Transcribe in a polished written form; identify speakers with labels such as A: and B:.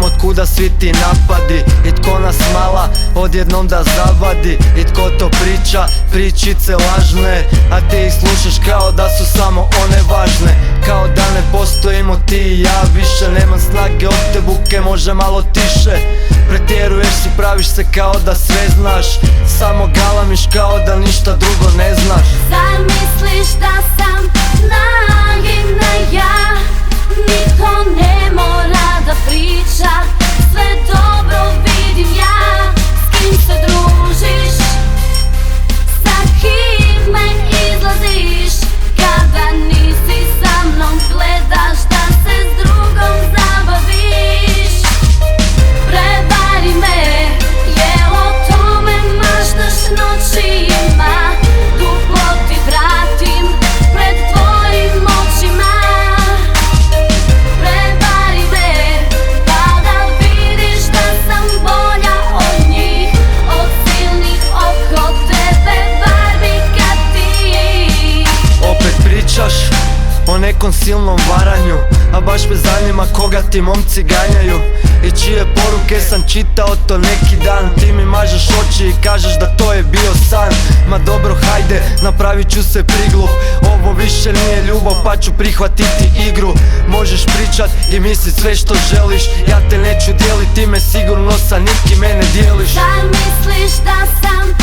A: znam od kuda svi ti napadi i tko nas mala odjednom da zavadi i tko to priča, pričice lažne, a ti ih slušaš kao da su samo one važne. Kao da ne postojimo ti i ja više, nemam snage od te buke, može malo tiše. Pretjeruješ si, praviš se kao da sve znaš, samo galamiš kao da ništa drugo ne znaš.
B: Zar misliš da sam naivna ja? Niko ne mora da priča, sve dobro vidim ja. S kim se družiš, sa kime izlaziš, kada nisi sa mnom gledaš da se s drugom zabaviš. Prevari me, jel o tome maštaš noćima, duplo ti vratim pred tvojim očima. Prevari me, pa da vidiš da sam bolja od njih, od silnih oko tebe, barbika ti.
A: Opet pričaš o nekom silnom varanju, a baš me zanima koga ti momci ganjaju i čije poruke sam čitao to neki dan. Ti mi mažeš oči i kažeš da to je bio san. Ma dobro, hajde, napravit ću se priglup, ovo više nije ljubav pa ću prihvatiti igru. Možeš pričat i mislit sve što želiš, ja te neću dijelit, ti me sigurno sa nikim ne dijeliš.
B: Zar misliš da sam